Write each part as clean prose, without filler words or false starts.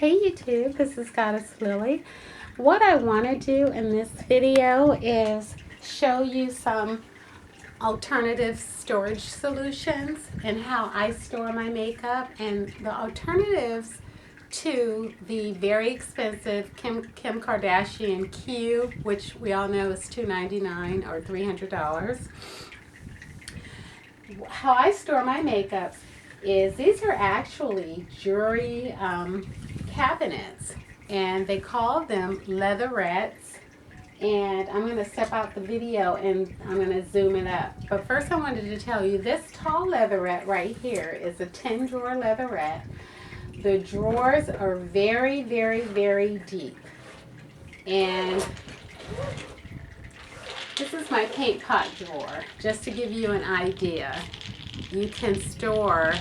Hey YouTube, this is Goddess Lily. What I want to do in this video is show you some alternative storage solutions and how I store my makeup, and the alternatives to the very expensive Kim Kardashian cube, which we all know is $299 or $300. How I store my makeup is these are actually jewelry cabinets, and they call them leatherettes. And I'm going to step out the video and I'm going to zoom it up. But first I wanted to tell you this tall leatherette right here is a 10 drawer leatherette. The drawers are very, very, very deep. And this is my paint pot drawer, just to give you an idea. You can store,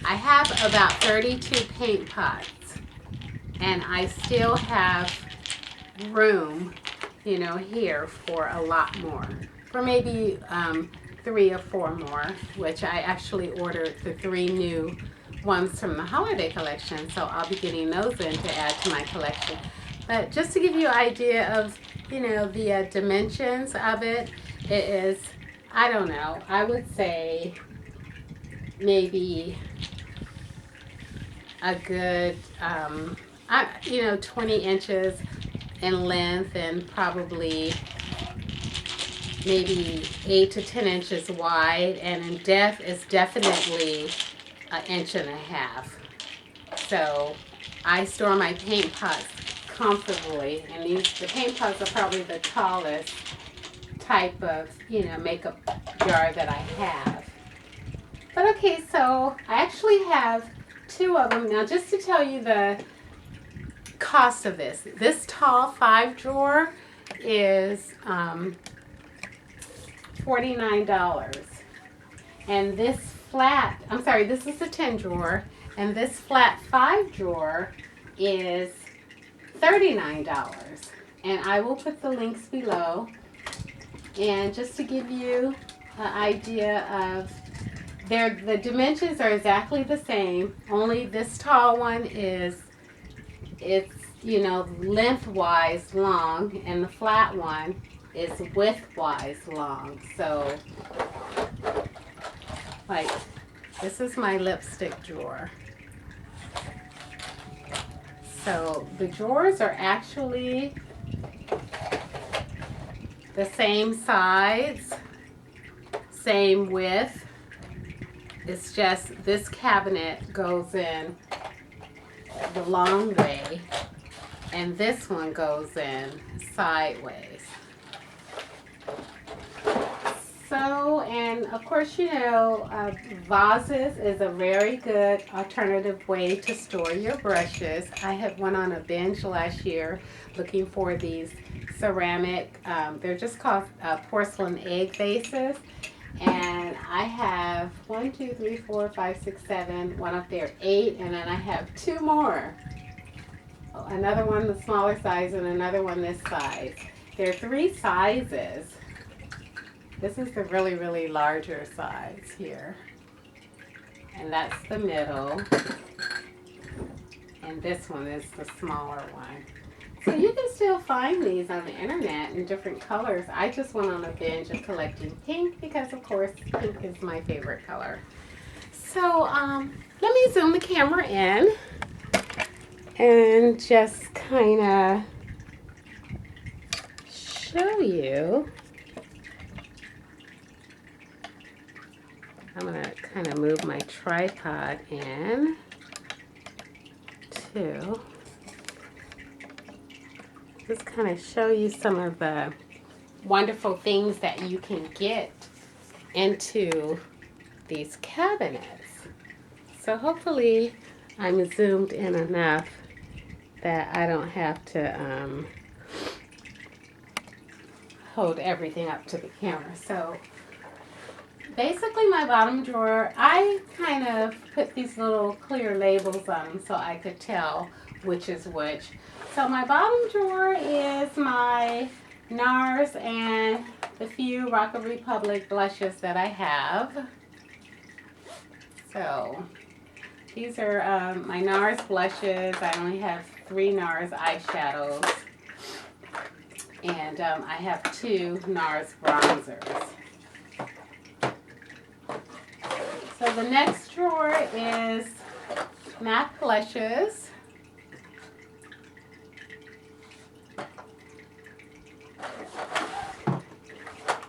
I have about 32 paint pots, and I still have room, you know, here for a lot more, for maybe 3 or 4 more, which I actually ordered the 3 new ones from the holiday collection, so I'll be getting those in to add to my collection. But just to give you an idea of, you know, the dimensions of it, it is, I don't know, I would say maybe a good, 20 inches in length, and probably maybe 8 to 10 inches wide, and in depth is definitely 1.5 inches. So I store my paint pots comfortably, and the paint pots are probably the tallest type of, makeup jar that I have. But okay, so I actually have 2 of them. Now, just to tell you the cost of this tall 5 drawer is $49. And this flat, this is a 10 drawer, and this flat 5 drawer is $39. And I will put the links below. And just to give you an idea of, the dimensions are exactly the same, only this tall one it's lengthwise long, and the flat one is widthwise long. So like, this is my lipstick drawer. So the drawers are actually the same size, same width. It's just this cabinet goes in the long way, and this one goes in sideways. So, and of course, vases is a very good alternative way to store your brushes. I had went on a binge last year looking for these ceramic, they're just called porcelain egg vases. And I have 1, 2, 3, 4, 5, 6, 7, one up there, 8, and then I have 2 more. Another one the smaller size and another one this size. There are 3 sizes. This is the really, really larger size here. And that's the middle. And this one is the smaller one. So you can still find these on the internet in different colors. I just went on a binge of collecting pink because, of course, pink is my favorite color. So let me zoom the camera in and just kind of show you. I'm going to kind of move my tripod in too. Just kind of show you some of the wonderful things that you can get into these cabinets. So hopefully I'm zoomed in enough that I don't have to hold everything up to the camera. So basically my bottom drawer, I kind of put these little clear labels on them so I could tell which is which. So my bottom drawer is my NARS and the few Rock Republic blushes that I have. So These are my NARS blushes. I only have 3 NARS eyeshadows. And I have 2 NARS bronzers. So the next drawer is MAC blushes.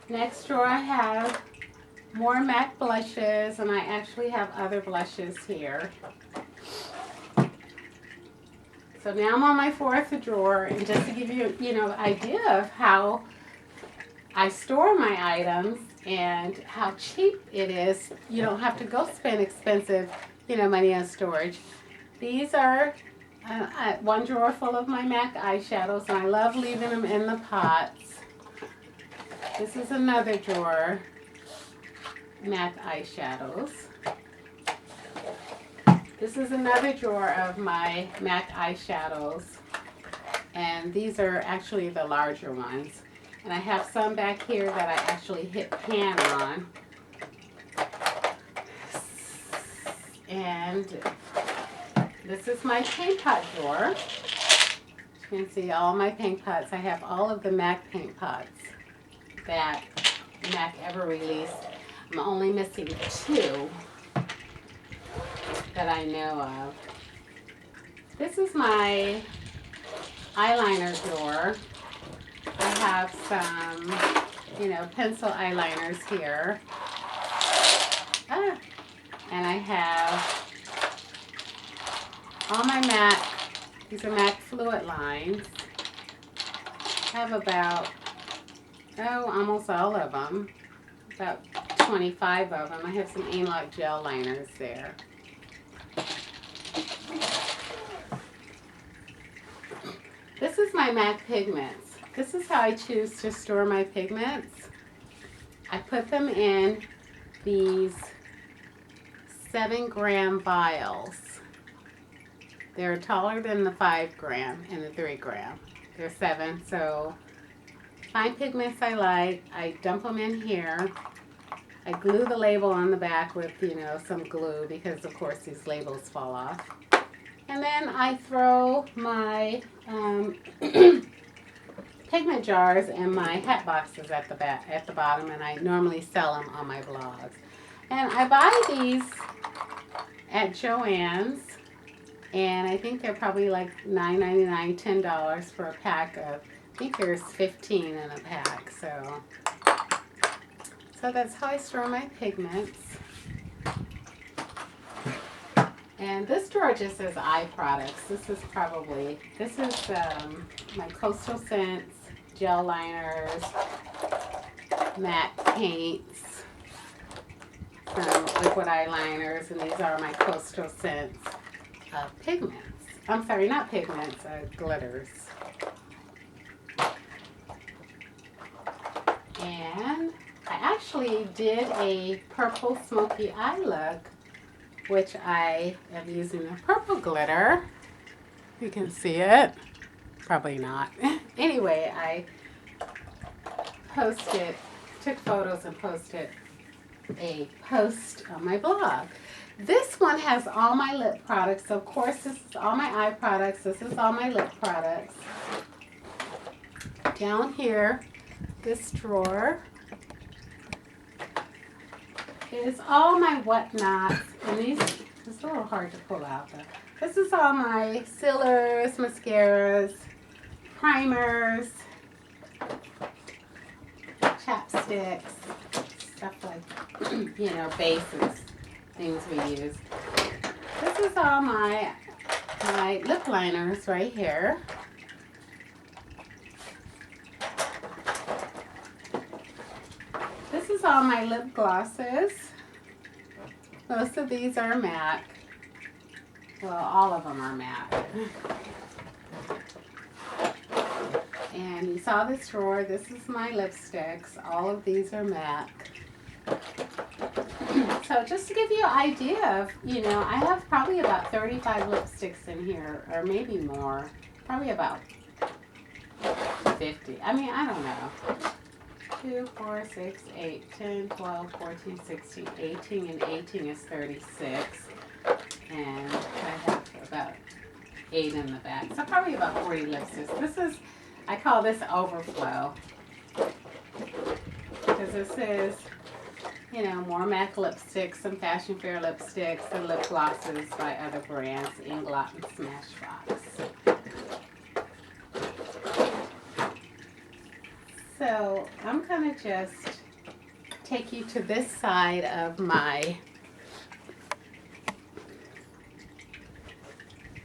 Next drawer I have more MAC blushes, and I actually have other blushes here. So now I'm on my 4th drawer, and just to give you, an idea of how I store my items and how cheap it is, you don't have to go spend expensive, money on storage. These are one drawer full of my MAC eyeshadows, and I love leaving them in the pots. This is another drawer, MAC eyeshadows. This is another drawer of my MAC eyeshadows, and these are actually the larger ones. And I have some back here that I actually hit pan on. And this is my paint pot drawer. You can see all my paint pots. I have all of the MAC paint pots that MAC ever released. I'm only missing 2 that I know of. This is my eyeliner drawer. I have some, pencil eyeliners here. And I have all my MAC, these are MAC fluid lines. I have about, almost all of them, about 25 of them. I have some Ainlock gel liners there. This is my MAC pigments. This is how I choose to store my pigments. I put them in these 7-gram vials. They're taller than the 5-gram and the 3-gram. They're 7, so find pigments I like. I dump them in here. I glue the label on the back with, some glue because, of course, these labels fall off. And then I throw my pigment jars and my hat boxes at the bottom, and I normally sell them on my blogs. And I buy these at Joann's, and I think they're probably like $9.99, $10 for a pack of, I think there's 15 in a pack. So that's how I store my pigments. And this drawer just says eye products. This is my Coastal Scents, gel liners, MAC paints, some liquid eyeliners, and these are my Coastal Scents pigments. I'm sorry, not pigments, glitters. And I actually did a purple smoky eye look, which I am using a purple glitter. You can see it. Probably not. Anyway, I took photos and posted a post on my blog. This one has all my lip products. Of course, this is all my eye products. This is all my lip products. Down here, this drawer is all my whatnots. And it's a little hard to pull out though. This is all my sealers, mascaras, primers, chapsticks, stuff like, bases, things we use. This is all my lip liners right here. This is all my lip glosses. Most of these are MAC. Well, all of them are MAC. And you saw this drawer. This is my lipsticks. All of these are MAC. So just to give you an idea of, I have probably about 35 lipsticks in here, or maybe more. Probably about 50. I mean, I don't know. 2, 4, 6, 8, 10, 12, 14, 16, 18, and 18 is 36. And I have about 8 in the back. So probably about 40 lipsticks. This is, I call this overflow. Because this is, you know, more MAC lipsticks, some Fashion Fair lipsticks, and lip glosses by other brands, Inglot and Smashbox. So I'm going to just take you to this side of my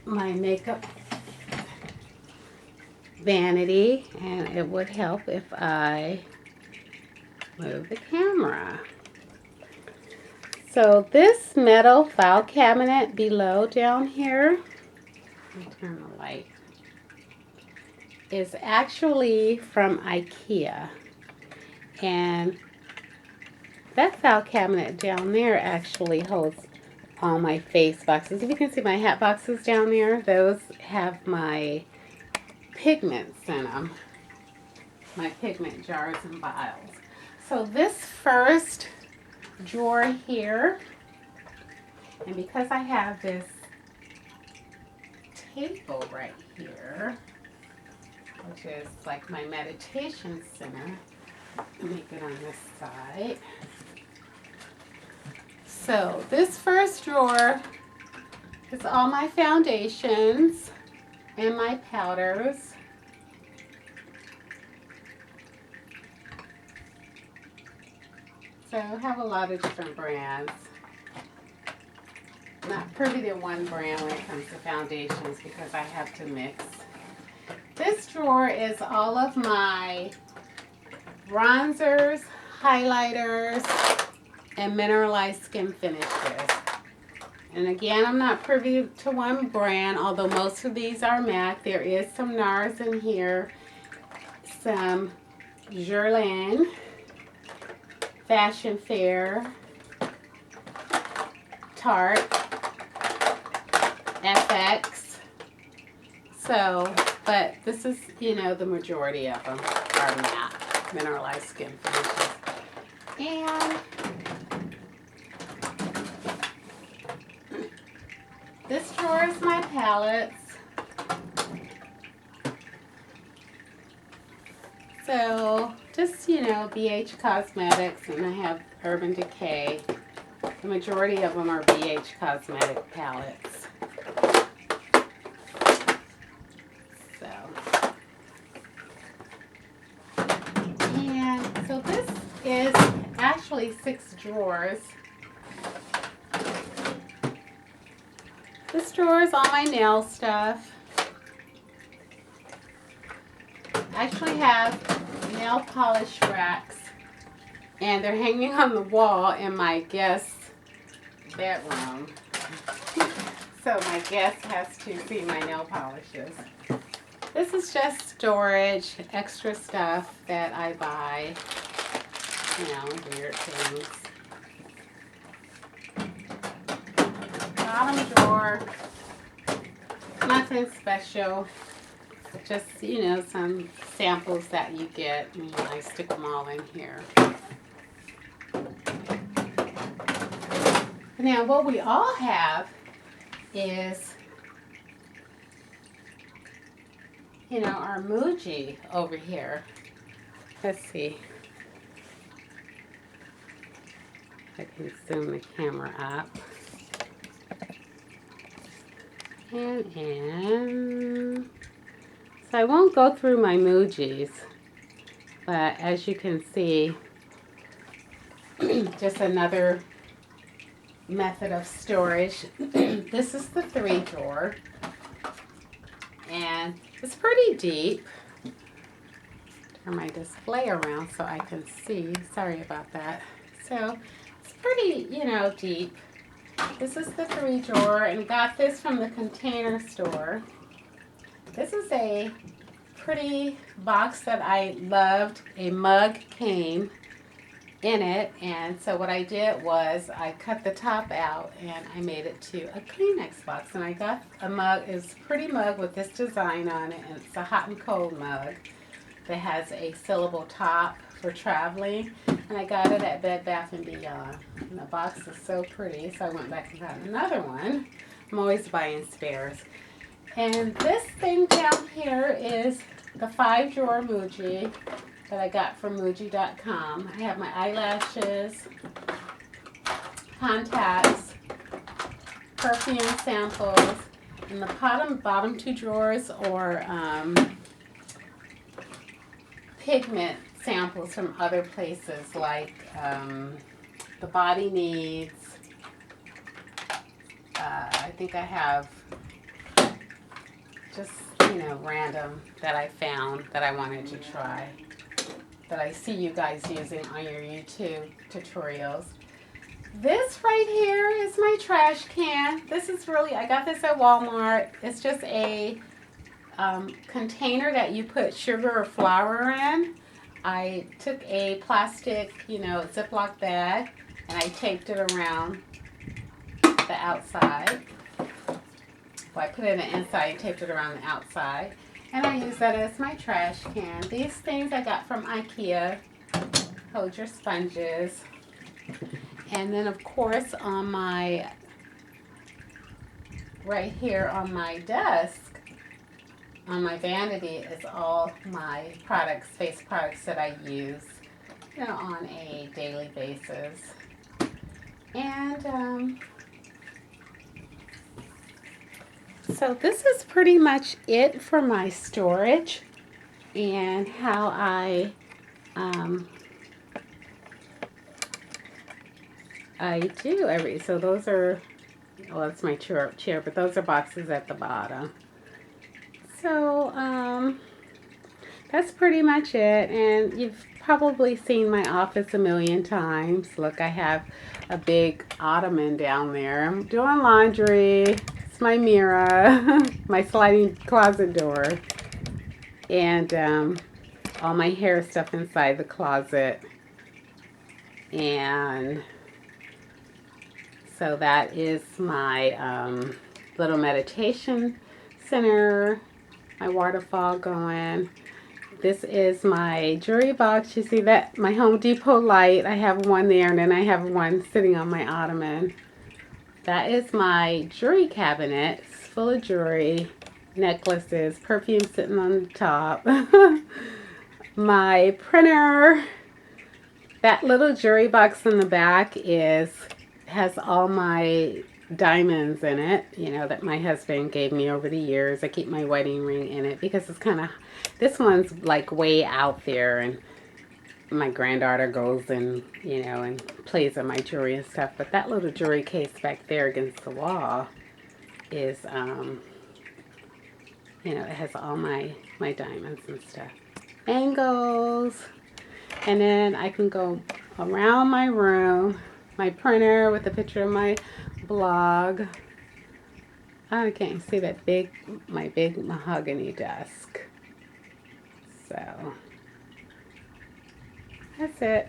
makeup vanity, and it would help if I move the camera. So this metal file cabinet below down here, let me turn the light, is actually from IKEA. And that file cabinet down there actually holds all my face boxes. If you can see my hat boxes down there, those have my pigments in them. My pigment jars and vials. So this first drawer here, and because I have this table right here, which is like my meditation center, make it on this side. So this first drawer is all my foundations and my powders. So I have a lot of different brands. I'm not privy to one brand when it comes to foundations because I have to mix. This drawer is all of my bronzers, highlighters, and mineralized skin finishes. And again, I'm not privy to one brand, although most of these are MAC. There is some NARS in here, some Guerlain, Fashion Fair, Tarte, FX. So, but this is, you know, the majority of them are MAC, mineralized skin finishes. And this drawer is my palettes. So just, you know, BH Cosmetics, and I have Urban Decay. The majority of them are BH Cosmetic palettes. So, and so this is actually 6 drawers. This drawer is all my nail stuff. I actually have nail polish racks, and they're hanging on the wall in my guest's bedroom. So my guest has to see my nail polishes. This is just storage, extra stuff that I buy, you know, weird things. Bottom drawer, nothing special, just, you know, some samples that you get, and I stick them all in here. Now what we all have is, you know, our Muji over here. Let's see. I can zoom the camera up. And so I won't go through my Mujis, but as you can see, just another method of storage. This is the 3 drawer, and it's pretty deep. Turn my display around so I can see. Sorry about that. So it's pretty, you know, deep. This is the 3 drawer, and got this from the Container Store. This is a pretty box that I loved. A mug came in it, and so what I did was I cut the top out and I made it to a Kleenex box, and I got a mug. It's a pretty mug with this design on it, and it's a hot and cold mug that has a sealable top for traveling, and I got it at Bed Bath & Beyond. And the box is so pretty, so I went back and got another one. I'm always buying spares. And this thing down here is the 5-drawer Muji that I got from Muji.com. I have my eyelashes, contacts, perfume samples, and the bottom 2 drawers or pigment samples from other places like the Body Needs. I think I have just, random that I found that I wanted to try, that I see you guys using on your YouTube tutorials. This right here is my trash can. This is really, I got this at Walmart. It's just a container that you put sugar or flour in. I took a plastic, Ziploc bag, and I taped it around the outside. Well, I put it in the inside and taped it around the outside. And I use that as my trash can. These things I got from IKEA. Hold your sponges. And then, of course, on my, right here on my desk, on my vanity, is all my products, face products that I use, on a daily basis. And, so this is pretty much it for my storage and how I do so those are, well, that's my chair, but those are boxes at the bottom. So that's pretty much it, and you've probably seen my office a million times. Look, I have a big ottoman down there. I'm doing laundry. My mirror, my sliding closet door, and all my hair stuff inside the closet. And so that is my little meditation center, my waterfall going. This is my jewelry box. You see that? My Home Depot light. I have one there, and then I have one sitting on my ottoman. That is my jewelry cabinet. It's full of jewelry, necklaces, perfume sitting on the top. My printer. That little jewelry box in the back has all my diamonds in it, that my husband gave me over the years. I keep my wedding ring in it because it's this one's like way out there, and my granddaughter goes and, and plays with my jewelry and stuff. But that little jewelry case back there against the wall is, it has all my diamonds and stuff. Bangles. And then I can go around my room. My printer with a picture of my blog. I can't see that my big mahogany desk. So that's it.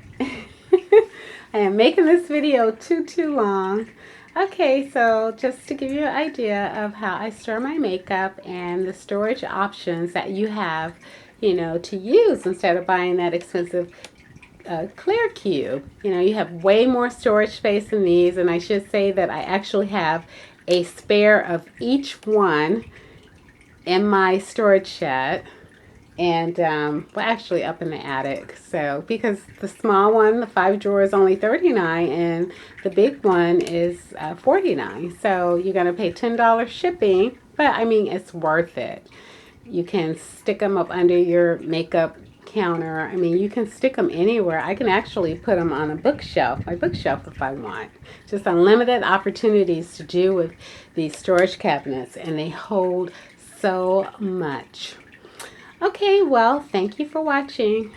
I am making this video too long. Okay, so just to give you an idea of how I store my makeup and the storage options that you have, to use instead of buying that expensive clear cube. You have way more storage space in these, and I should say that I actually have a spare of each one in my storage shed. And well, actually up in the attic. So because the small one, the 5 drawer, is only $39, and the big one is $49. So you're gonna pay $10 shipping, but I mean, it's worth it. You can stick them up under your makeup counter. I mean, you can stick them anywhere. I can actually put them on a bookshelf, my bookshelf, if I want. Just unlimited opportunities to do with these storage cabinets, and they hold so much. Okay, well, thank you for watching.